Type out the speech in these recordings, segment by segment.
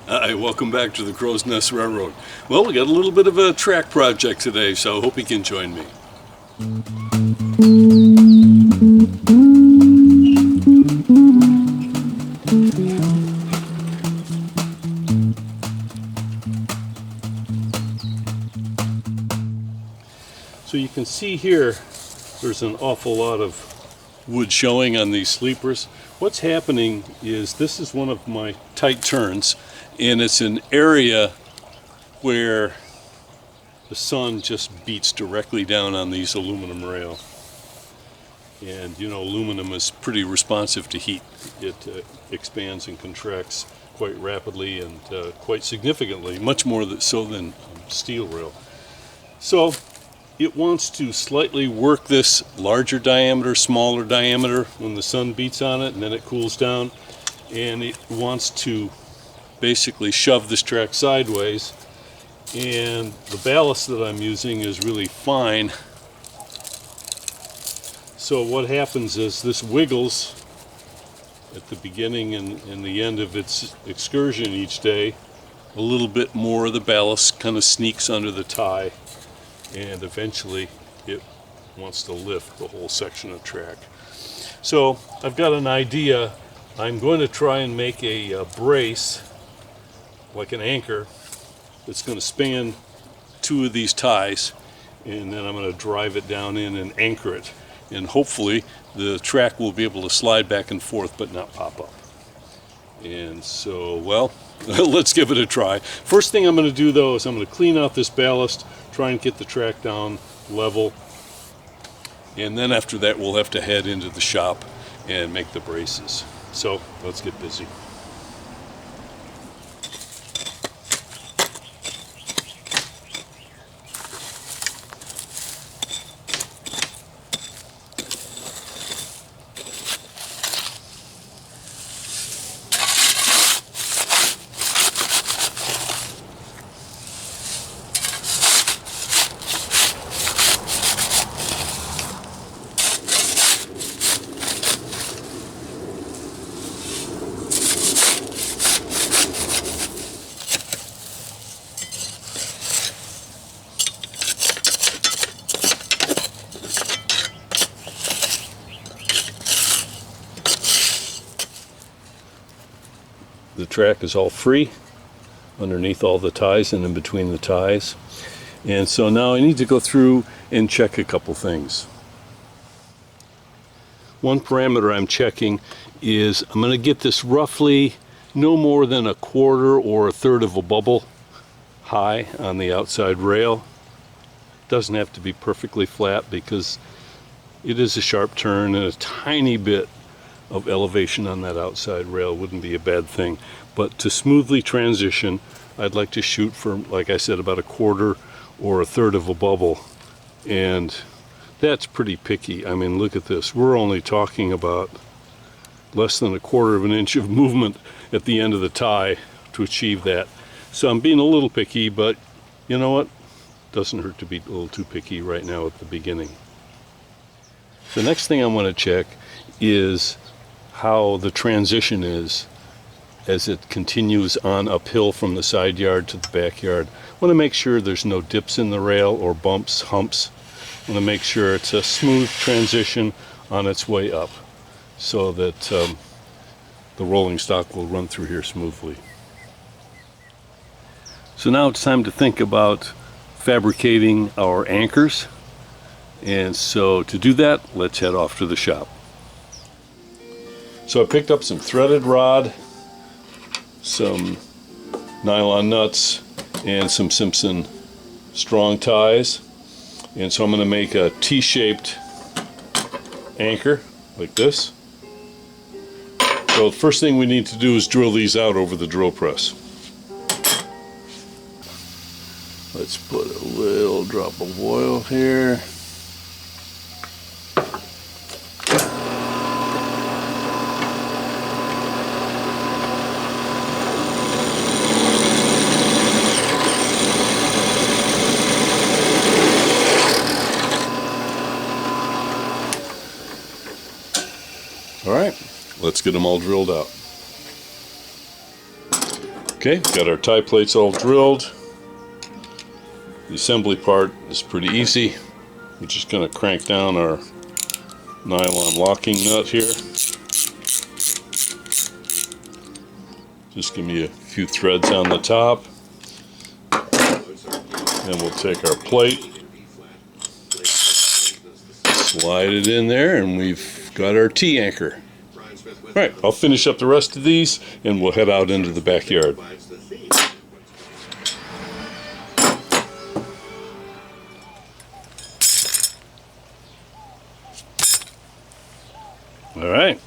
Hi, welcome back to the Crow's Nest Railroad. Well, we got a little bit of a track project today, so I hope you can join me. So you can see here, there's an awful lot of wood showing on these sleepers. What's happening is this is one of my tight turns, and it's an area where the sun just beats directly down on these aluminum rail. And you know, aluminum is pretty responsive to heat. It expands and contracts quite rapidly and quite significantly, much more so than steel rail. So it wants to slightly work this larger diameter, smaller diameter when the sun beats on it, and then it cools down, and it wants to basically shove this track sideways. And the ballast that I'm using is really fine. So what happens is this wiggles at the beginning and the end of its excursion each day. A little bit more of the ballast kind of sneaks under the tie, and eventually it wants to lift the whole section of track. So I've got an idea. I'm going to try and make a brace, like an anchor, that's going to span two of these ties, and then I'm going to drive it down in and anchor it, and hopefully the track will be able to slide back and forth but not pop up. And so, well, let's give it a try. First thing I'm going to do though is I'm going to clean out this ballast, try and get the track down level, and then after that we'll have to head into the shop and make the braces. So let's get busy. The track is all free underneath all the ties and in between the ties. And so now I need to go through and check a couple things. One parameter I'm checking is I'm going to get this roughly no more than a quarter or a third of a bubble high on the outside rail. Doesn't have to be perfectly flat because it is a sharp turn, and a tiny bit of elevation on that outside rail wouldn't be a bad thing. But to smoothly transition, I'd like to shoot for, like I said, about a quarter or a third of a bubble. And that's pretty picky. I mean, look at this. We're only talking about less than a quarter of an inch of movement at the end of the tie to achieve that. So I'm being a little picky, but you know what? Doesn't hurt to be a little too picky right now at the beginning. The next thing I want to check is how the transition is as it continues on uphill from the side yard to the backyard. I want to make sure there's no dips in the rail or bumps, humps. I want to make sure it's a smooth transition on its way up so that the rolling stock will run through here smoothly. So now it's time to think about fabricating our anchors. And so to do that, let's head off to the shop. So I picked up some threaded rod, some nylon nuts, and some Simpson strong ties. And so I'm going to make a T-shaped anchor like this. So the first thing we need to do is drill these out over the drill press. Let's put a little drop of oil here. All right, let's get them all drilled out. Okay, got our tie plates all drilled. The assembly part is pretty easy. We're just going to crank down our nylon locking nut here. Just give me a few threads on the top. Then we'll take our plate, slide it in there, and we've got our T-anchor. Alright, I'll finish up the rest of these and we'll head out into the backyard. Alright.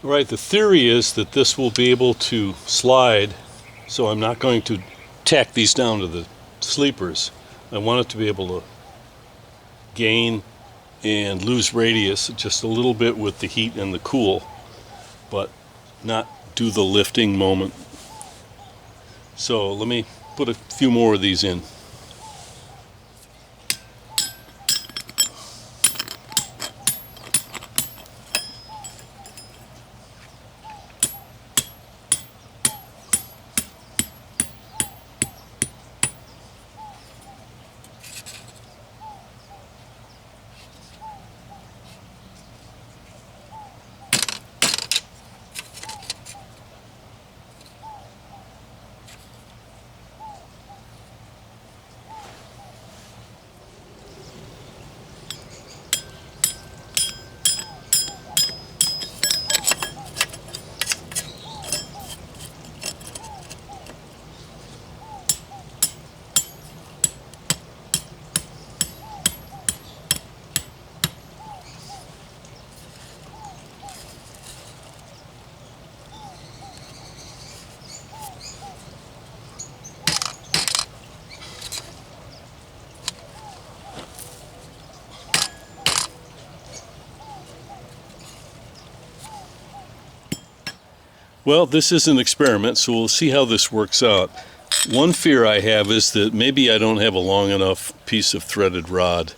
Right, the theory is that this will be able to slide, so I'm not going to tack these down to the sleepers. I want it to be able to gain and lose radius just a little bit with the heat and the cool, but not do the lifting moment. So let me put a few more of these in. Well, this is an experiment, so we'll see how this works out. One fear I have is that maybe I don't have a long enough piece of threaded rod.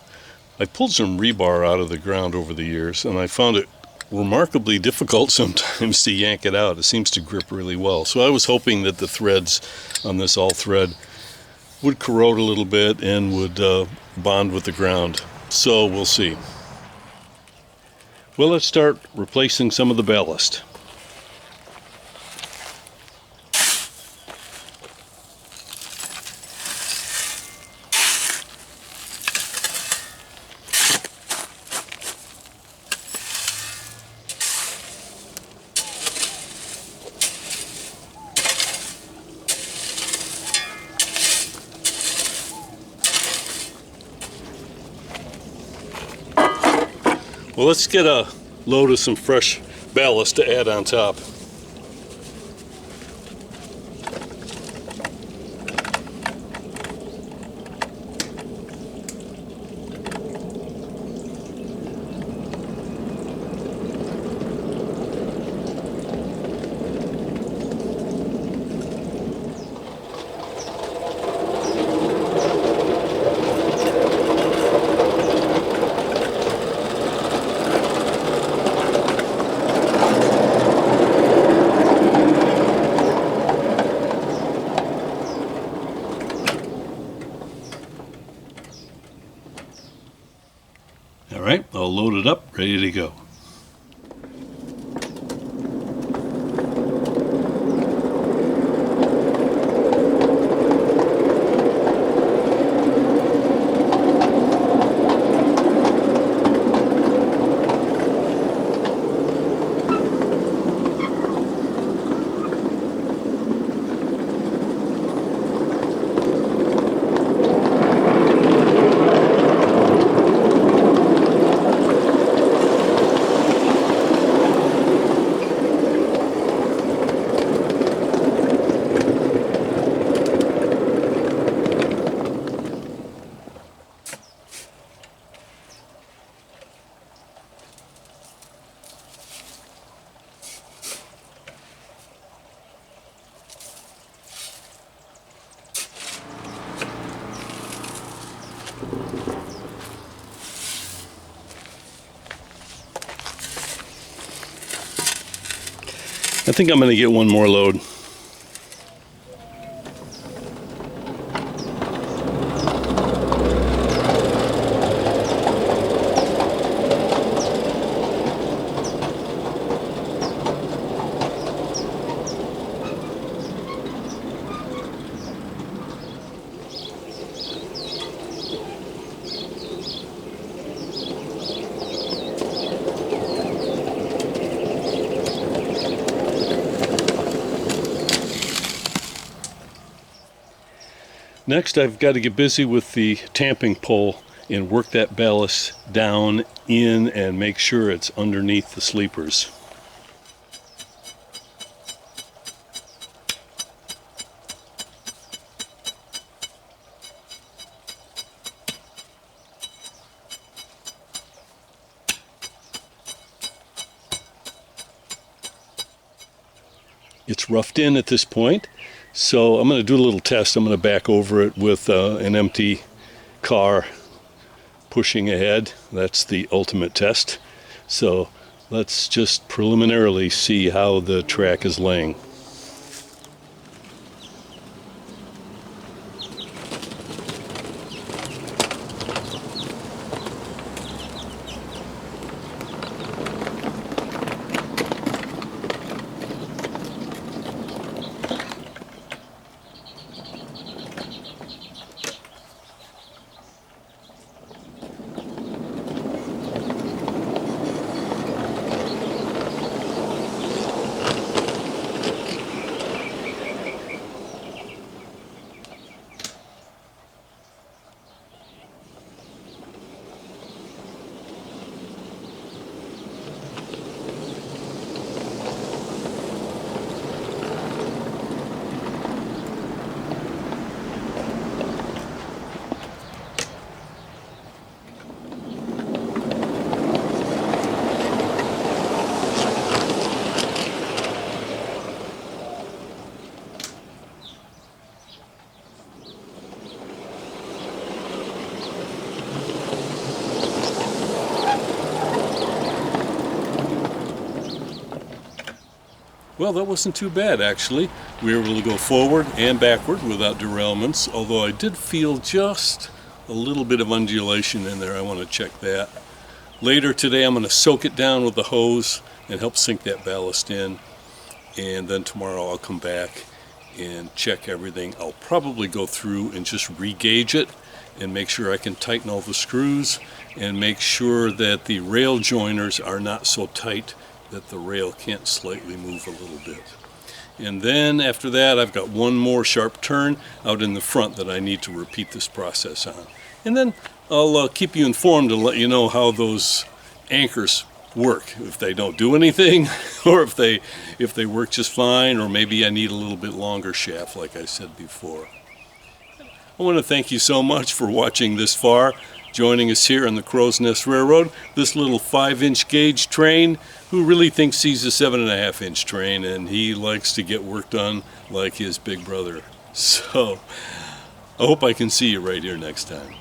I pulled some rebar out of the ground over the years, and I found it remarkably difficult sometimes to yank it out. It seems to grip really well. So I was hoping that the threads on this all thread would corrode a little bit and would bond with the ground. So we'll see. Well, let's start replacing some of the ballast. Well, let's get a load of some fresh ballast to add on top. All right, all loaded up, ready to go. I think I'm going to get one more load. Next, I've got to get busy with the tamping pole and work that ballast down in and make sure it's underneath the sleepers. It's roughed in at this point. So I'm going to do a little test. I'm going to back over it with an empty car pushing ahead. That's the ultimate test. So let's just preliminarily see how the track is laying. Well, that wasn't too bad, actually. We were able to go forward and backward without derailments, although I did feel just a little bit of undulation in there. I want to check that. Later today, I'm going to soak it down with the hose and help sink that ballast in. And then tomorrow I'll come back and check everything. I'll probably go through and just re-gauge it and make sure I can tighten all the screws and make sure that the rail joiners are not so tight that the rail can't slightly move a little bit. And then after that, I've got one more sharp turn out in the front that I need to repeat this process on. And then I'll keep you informed to let you know how those anchors work, if they don't do anything or if they work just fine, or maybe I need a little bit longer shaft like I said before. I want to thank you so much for watching this far, joining us here on the Crow's Nest Railroad, this little 5-inch gauge train. Who really thinks he's a 7.5-inch train, and he likes to get work done like his big brother. So I hope I can see you right here next time.